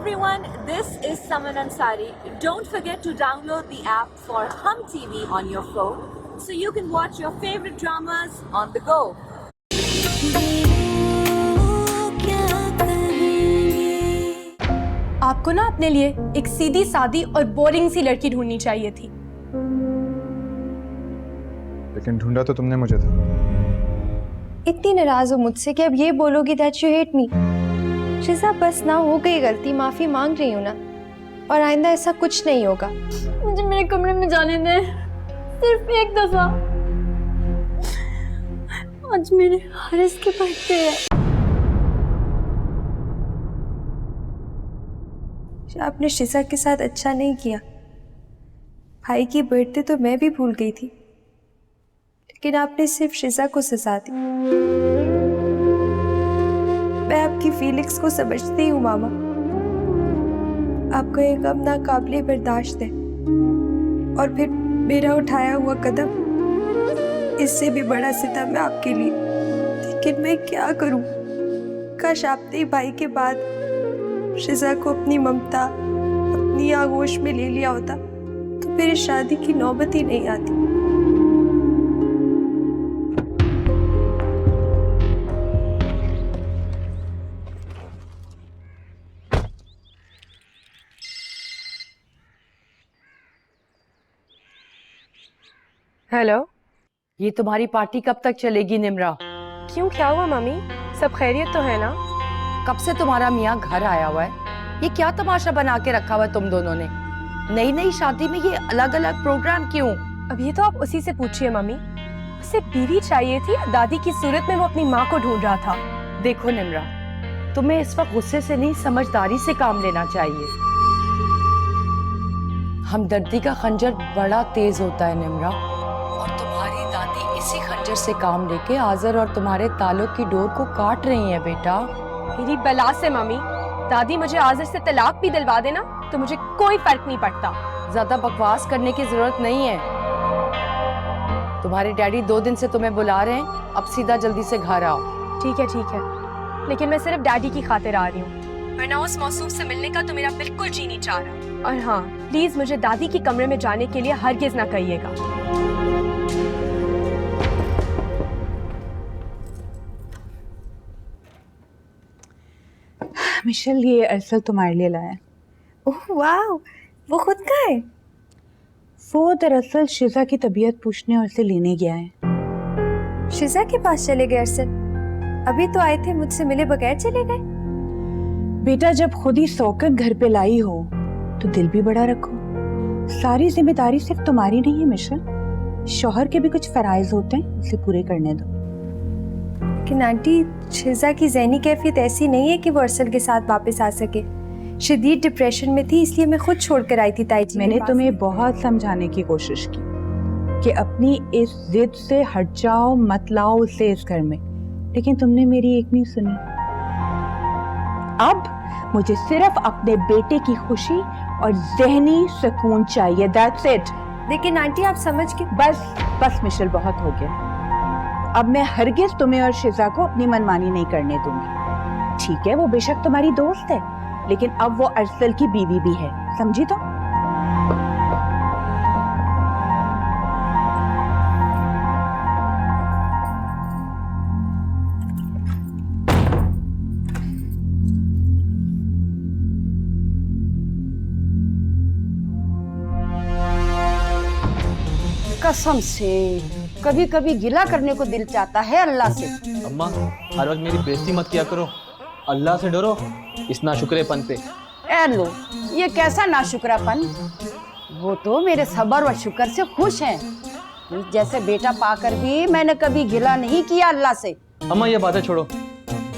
everyone, this is Saman Ansari. Don't forget to download the app for Hum TV on your phone so you can watch your favorite dramas on the go. आपको ना अपने लिए एक सीधी सादी और boring सी लड़की ढूंढनी चाहिए थी। लेकिन ढूंढा तो तुमने मुझे था। इतनी नाराज हो मुझसे कि अब ये बोलोगी दैट यू हेट मी। शिजा बस ना, हो गई गलती, माफी मांग रही हूँ ना, और आइंदा ऐसा कुछ नहीं होगा। मुझे मेरे कमरे में जाने दे, सिर्फ एक दफा। आज मेरे हारिस के बर्थडे है। आपने शिजा के साथ अच्छा नहीं किया। भाई की बर्थडे तो मैं भी भूल गई थी, लेकिन आपने सिर्फ शिजा को सजा दी। मैं आपकी फीलिंग्स को समझती हूँ मामा। आपका ये गम नाकाबिले बर्दाश्त है, और फिर मेरा उठाया हुआ कदम इससे भी बड़ा सितम है आपके लिए। लेकिन मैं क्या करूँ? काश आपने भाई के बाद शिजा को अपनी ममता, अपनी आगोश में ले लिया होता तो मेरी शादी की नौबत ही नहीं आती। हेलो, ये तुम्हारी पार्टी कब तक चलेगी निम्रा? क्यों, क्या हुआ मम्मी? सब खैरियत तो है ना? कब से तुम्हारा मियाँ घर आया हुआ है? ये क्या तमाशा बना के रखा हुआ है तुम दोनों ने? नई नई शादी में ये अलग अलग प्रोग्राम क्यों? अब ये तो आप उसी से पूछिए मम्मी। उसे बीवी चाहिए थी, दादी की सूरत में वो अपनी माँ को ढूंढ रहा था। देखो निम्रा, तुम्हें इस वक्त गुस्से से नहीं, समझदारी से काम लेना चाहिए। हमदर्दी का खंजर बड़ा तेज होता है निम्रा, और तुम्हारी दादी इसी खंजर से काम लेके आज़र और तुम्हारे ताल्लुक की डोर को काट रही है बेटा। मेरी बला से मम्मी, दादी मुझे आज़र से तलाक भी दिलवा देना तो मुझे कोई फर्क नहीं पड़ता। ज्यादा बकवास करने की जरूरत नहीं है। तुम्हारे डैडी 2 दिन से तुम्हें बुला रहे हैं, अब सीधा जल्दी से घर आओ। ठीक है, लेकिन मैं सिर्फ डैडी की खातिर आ रही हूँ, वरना उस मौसूफ से मिलने का तो मेरा बिल्कुल जी नहीं चाह रहा। और हाँ, प्लीज मुझे दादी के कमरे में जाने के लिए हरगिज ना कहिएगा। मिशेल, ये अरसल तुम्हारे लिए लाया है। ओह वाह, वो खुद का है? वो दरअसल शिजा की तबीयत पूछने और उसे लेने गया है। शिजा के पास चले गए अरसल? अभी तो आए थे, मुझसे मिले बगैर चले गए। बेटा, जब खुद ही सौकत घर पे लाई हो तो दिल भी बड़ा रखो। सारी जिम्मेदारी सिर्फ तुम्हारी नहीं है मिशेल, शौहर के भी कुछ फराइज होते हैं, उसे पूरे करने दो। लेकिन आंटी, शिजा की ज़हनी कैफियत ऐसी नहीं है कि वो अरसल के साथ वापस आ सके। शदीद डिप्रेशन में थी, इसलिए मैं खुद छोड़कर आई थी ताई जी। मैंने तुम्हें बहुत समझाने की कोशिश की कि अपनी इस जिद से हट जाओ, मत लाओ उसे इस घर में, लेकिन तुमने मेरी एक नहीं सुनी। अब मुझे सिर्फ अपने बेटे की खुशी और ज़हनी सुकून चाहिए, दैट्स इट। लेकिन आंटी, आप समझ के। बस मिशेल, बहुत हो गया। अब मैं हरगिज तुम्हें और शिजा को अपनी मनमानी नहीं करने दूंगी। ठीक है, वो बेशक तुम्हारी दोस्त है, लेकिन अब वो अरसल की बीवी भी है, समझी तो? कसम से कभी कभी गिला करने को दिल चाहता है अल्लाह से। अम्मा, हर वक्त मेरी बेइज्जती मत किया करो, अल्लाह से डरो इस नाशुक्रेपन पे। ए लो, ये कैसा नाशुक्रापन? वो तो मेरे सब्र व शुक्र से खुश हैं। जैसे बेटा पाकर भी मैंने कभी गिला नहीं किया अल्लाह से। अम्मा, ये बातें छोड़ो,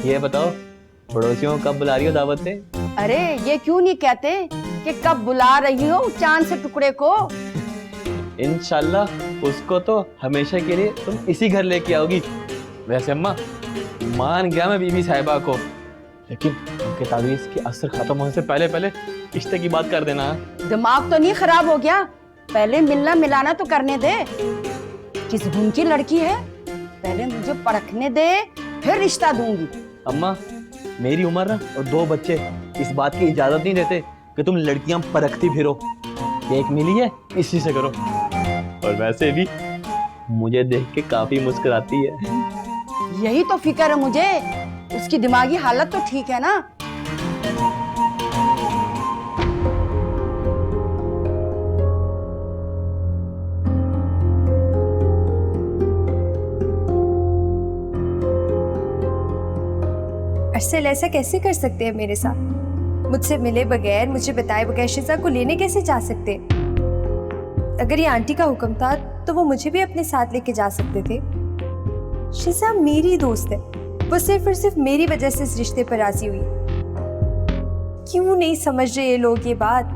ये बताओ पड़ोसियों कब बुला रही हो दावत पे? अरे ये क्यों नहीं कहते कि कब बुला रही हो चांद से टुकड़े को? इंशाल्लाह उसको तो हमेशा के लिए तुम इसी घर लेके आओगी। वैसे अम्मा, मान गया मैं बीबी साहिबा को, लेकिन उनके तावीज़ की असर खत्म होने से पहले पहले रिश्ते की बात कर देना। दिमाग तो नहीं खराब हो गया? पहले मिलना मिलाना तो करने दे। किस गुण की लड़की है, पहले मुझे परखने दे, फिर रिश्ता दूंगी। अम्मा, मेरी उम्र ना और 2 बच्चे, इस बात की इजाजत नहीं देते कि तुम लड़कियां परखती फिरो। एक मिली है इसी से करो। और वैसे भी मुझे देख के काफी मुस्कुराती है। यही तो फिक्र है मुझे, उसकी दिमागी हालत तो ठीक है ना। अरसल ऐसा कैसे कर सकते हैं मेरे साथ? मुझसे मिले बगैर, मुझे बताए बगैर शिजा को लेने कैसे जा सकते? अगर ये आंटी का हुक्म था तो वो मुझे भी अपने साथ लेके जा सकते थे। शिजा मेरी दोस्त है, वो सिर्फ और सिर्फ मेरी वजह से इस रिश्ते पर राजी हुई। क्यों नहीं समझ रहे ये लोग ये बात?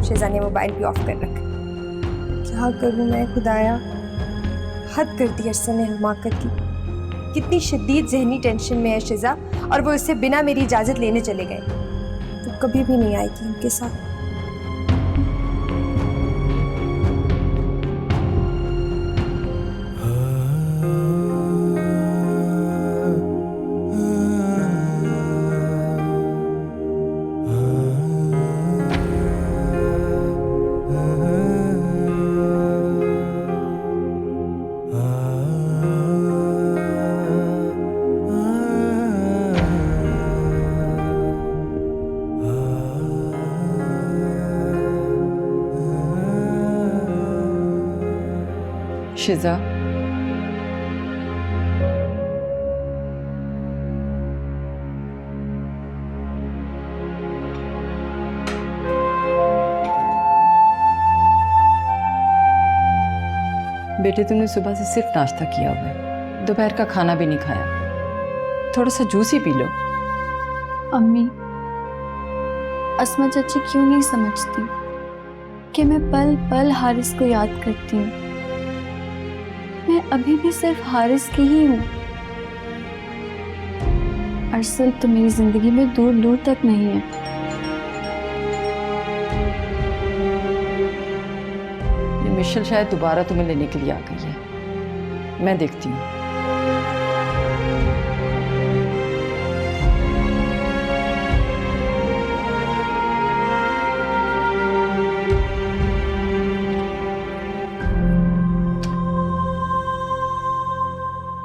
शिजा ने मोबाइल भी ऑफ कर रखा। क्या करूं मैं खुदाया? हद कर दी अरसल ने हमाकत की। कितनी शदीद जहनी टेंशन में है शिजा, और वो इससे बिना मेरी इजाजत लेने चले गए। तो कभी भी नहीं आएगी उनके साथ। शिजा, बेटे तुमने सुबह से सिर्फ नाश्ता किया हुआ है, दोपहर का खाना भी नहीं खाया। थोड़ा सा जूस ही पी लो। अम्मी, अस्मा चाची क्यों नहीं समझती कि मैं पल पल हारिस को याद करती हूँ। मैं अभी भी सिर्फ हारिस की ही हूँ। अरसल तो मेरी जिंदगी में दूर दूर तक नहीं है। ये मिशेल शायद दोबारा तुम्हें लेने के लिए आ गई है, मैं देखती हूँ।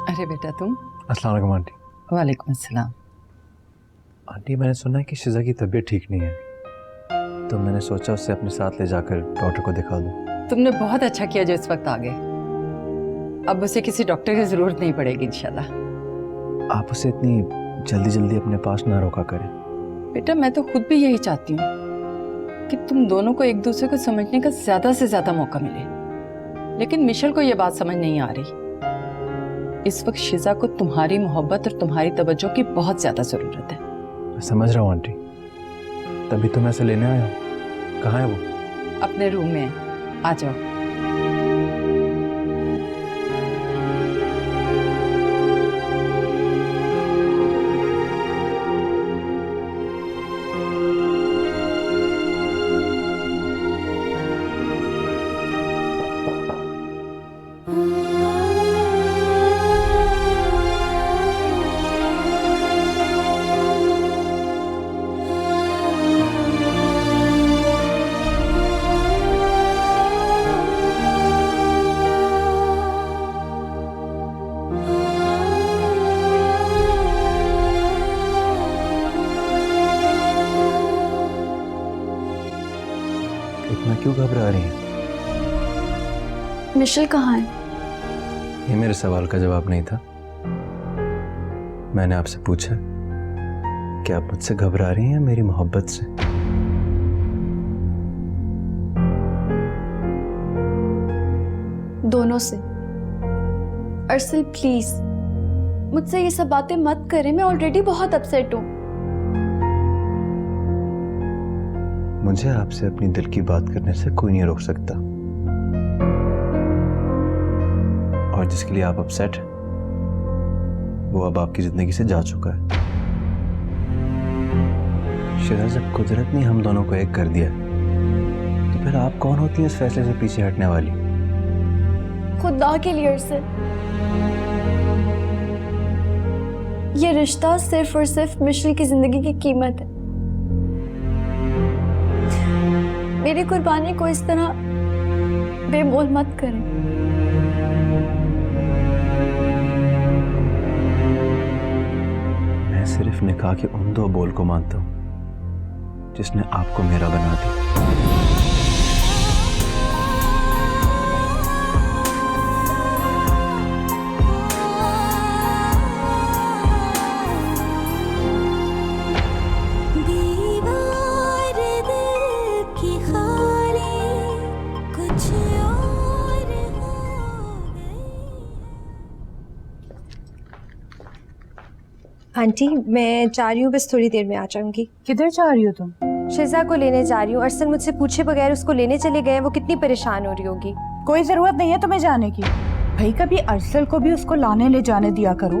अरे बेटा तुम। अस्सलाम वालेकुम आंटी। वालेकुम अस्सलाम। आंटी मैंने सुना है कि शिजा की तबीयत ठीक नहीं है, तो मैंने सोचा उससे अपने साथ ले जाकर डॉक्टर को दिखा दूं। तुमने बहुत अच्छा किया जो इस वक्त आ गए। अब उसे किसी डॉक्टर की जरूरत नहीं पड़ेगी इंशाल्लाह। आप उसे इतनी जल्दी जल्दी अपने पास ना रोका करें। बेटा मैं तो खुद भी यही चाहती हूँ कि तुम दोनों को एक दूसरे को समझने का ज्यादा से ज्यादा मौका मिले, लेकिन मिशेल को यह बात समझ नहीं आ रही। इस वक्त शिजा को तुम्हारी मोहब्बत और तुम्हारी तवज्जो की बहुत ज्यादा जरूरत है। मैं समझ रहा हूँ आंटी, तभी तो मैं इसे लेने आया हूँ। कहाँ है वो? अपने रूम में है, आ जाओ। इतना क्यों घबरा रही हैं? मिशेल कहाँ है? ये मेरे सवाल का जवाब नहीं था। मैंने आपसे पूछा कि आप मुझसे घबरा रही हैं मेरी मोहब्बत से। दोनों से। अरसल प्लीज मुझसे ये सब बातें मत करें, मैं ऑलरेडी बहुत अपसेट हूँ। मुझे आपसे अपनी दिल की बात करने से कोई नहीं रोक सकता, और जिसके लिए आप अपसेट हैं वो अब आपकी जिंदगी से जा चुका है। शिजा, जब कुदरत ने हम दोनों को एक कर दिया तो फिर आप कौन होती हैं इस फैसले से पीछे हटने वाली? खुदा के लिए अरसल, ये रिश्ता सिर्फ और सिर्फ मिशेल की जिंदगी की कीमत है। मेरी कुर्बानी को इस तरह बेमोल मत करें। मैं सिर्फ निकाह के उन 2 बोल को मानता हूं जिसने आपको मेरा बना दिया। आंटी मैं जा रही हूँ, बस थोड़ी देर में आ जाऊंगी। किधर जा रही हो तुम? शिजा को लेने जा रही हूँ। अरसल मुझसे पूछे बगैर उसको लेने चले गए, वो कितनी परेशान हो रही होगी। कोई जरूरत नहीं है तुम्हें जाने की। भाई कभी अरसल को भी उसको लाने ले जाने दिया करो।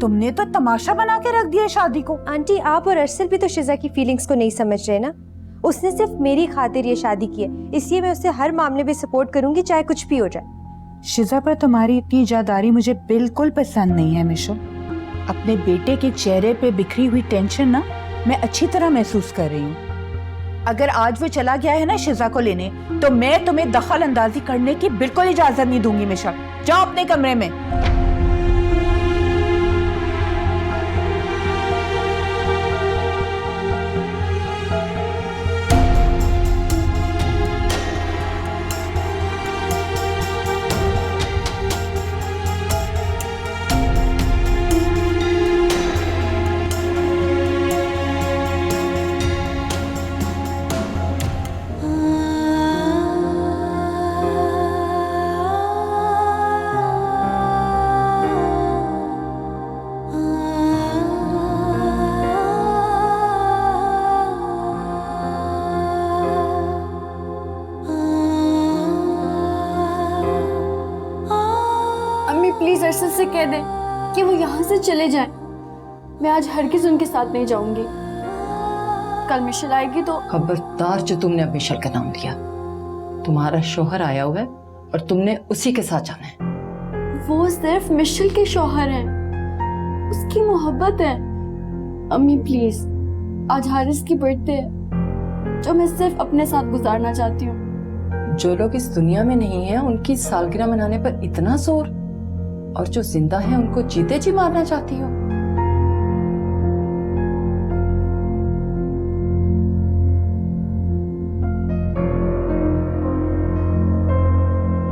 तुमने तो तमाशा बना के रख दिया शादी को। आंटी आप और अरसल भी तो शिजा की फीलिंग्स को नहीं समझ रहे ना। उसने सिर्फ मेरी खातिर ये शादी की है, इसलिए मैं उसे हर मामले में सपोर्ट करूंगी, चाहे कुछ भी हो जाए। शिजा पर तुम्हारी इतनी इजादारी मुझे बिल्कुल पसंद नहीं है मिशेल। अपने बेटे के चेहरे पे बिखरी हुई टेंशन ना मैं अच्छी तरह महसूस कर रही हूँ। अगर आज वो चला गया है ना शिजा को लेने, तो मैं तुम्हें दखल अंदाजी करने की बिल्कुल इजाजत नहीं दूंगी। मिशेल, जाओ अपने कमरे में। प्लीज अरसल से कह दें कि वो यहाँ से चले जाएं। मैं आज हरगिज उनके साथ नहीं जाऊंगी। कल मिशेल आएगी तो। खबरदार जो तुमने अब मिशेल का नाम लिया। तुम्हारा शौहर आया हुआ है और तुमने उसी के साथ जाना है। वो सिर्फ मिशेल के शौहर हैं, उसकी मोहब्बत है। अम्मी प्लीज, आज हारिस की बर्थडे है जो मैं सिर्फ अपने साथ गुजारना चाहती हूँ। जो लोग इस दुनिया में नहीं है उनकी सालगिरह मनाने पर इतना जोर, और जो जिंदा है उनको जीते जी मारना चाहती हो।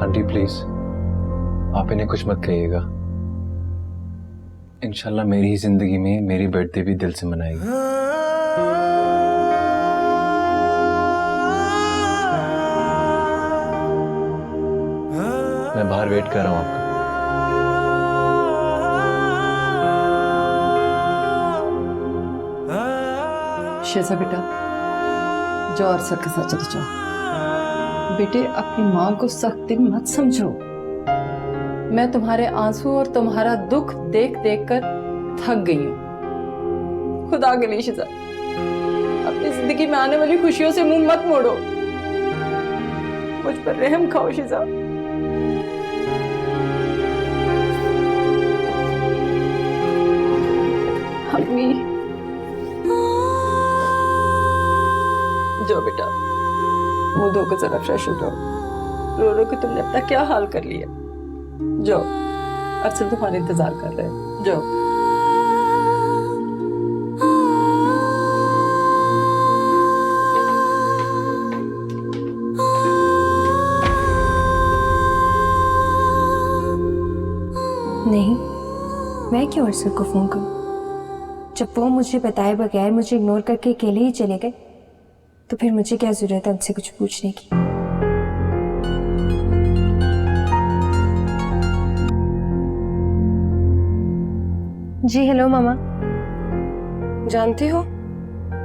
आंटी प्लीज, आप इन्हें कुछ मत कहिएगा। इंशाल्लाह मेरी ही जिंदगी में मेरी बर्थडे भी दिल से मनाएगी। मैं बाहर वेट कर रहा हूँ आपका। शिजा बेटा, जाओ अरसल के साथ चले जाओ। बेटे, अपनी माँ को सख्त दिल मत समझो। मैं तुम्हारे आंसू और तुम्हारा दुख देख देख कर थक गई हूँ। खुदा के लिए शिजा, अपनी जिंदगी में आने वाली खुशियों से मुंह मत मोड़ो। मुझ पर रहम खाओ शिजा। अम्मी, जाओ बेटा, मुंह धोकर जरा फ्रेश हो जाओ। रो रो के तुमने अपना क्या हाल कर लिया। जाओ, अरसल तुम्हारा इंतजार कर रहे हैं। जाओ। नहीं, मैं क्यों अरसल को फोन करूं? जब वो मुझे बताए बगैर मुझे इग्नोर करके अकेले ही चले गए, तो फिर मुझे क्या जरूरत है उनसे कुछ पूछने की। जी हेलो मामा। जानती हो,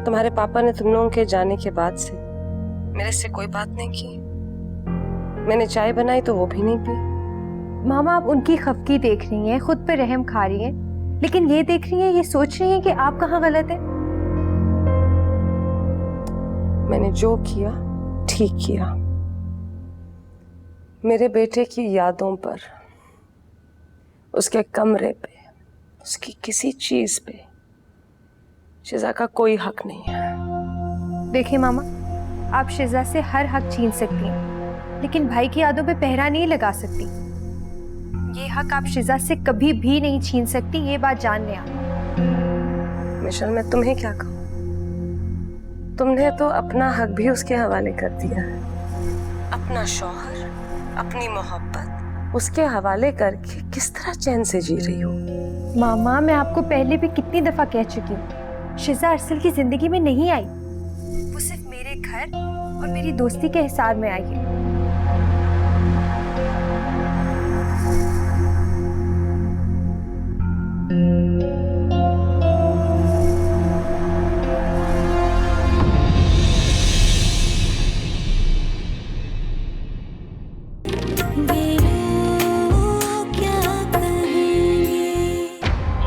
तुम्हारे पापा ने तुम लोगों के जाने के बाद से मेरे से कोई बात नहीं की। मैंने चाय बनाई तो वो भी नहीं पी। मामा आप उनकी खफकी देख रही हैं, खुद पे रहम खा रही हैं। लेकिन ये देख रही हैं, ये सोच रही हैं कि आप कहाँ गलत है। मैंने जो किया ठीक किया। मेरे बेटे की यादों पर, उसके कमरे पे, उसकी किसी चीज पे शिजा का कोई हक नहीं है। देखिए मामा, आप शिजा से हर हक छीन सकती हैं, लेकिन भाई की यादों पे पहरा नहीं लगा सकती। ये हक आप शिजा से कभी भी नहीं छीन सकती, ये बात जान लें आप। मिशेल, मैं तुम्हें क्या कहूँ? तुमने तो अपना हक भी उसके हवाले कर दिया है। अपना शौहर, अपनी मोहब्बत उसके हवाले करके किस तरह चैन से जी रही हो? मामा, मैं आपको पहले भी कितनी दफा कह चुकी हूँ, शिजा अरसल की जिंदगी में नहीं आई। वो सिर्फ मेरे घर और मेरी दोस्ती के हिसाब में आई है।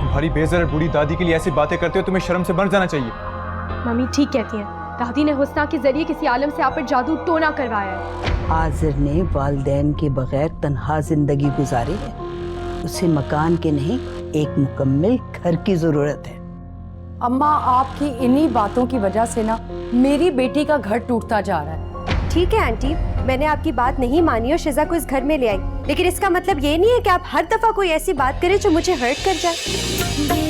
तुम्हारी बेज़र बूढ़ी दादी के लिए ऐसी बातें करते हो, तुम्हें शर्म से मर जाना चाहिए। मम्मी ठीक कहती हैं, दादी ने हुस्ना के जरिए किसी आलम से आप पर जादू टोना करवाया है। हाजिर ने वालिदैन के बगैर तन्हा जिंदगी गुजारी है। उसे मकान के नहीं, एक मुकम्मल घर की जरूरत है। अम्मा, आपकी इन्हीं बातों की वजह से ना मेरी बेटी का घर टूटता जा रहा है। ठीक है आंटी, मैंने आपकी बात नहीं मानी और शिजा को इस घर में ले आई, लेकिन इसका मतलब ये नहीं है कि आप हर दफा कोई ऐसी बात करें जो मुझे हर्ट कर जाए।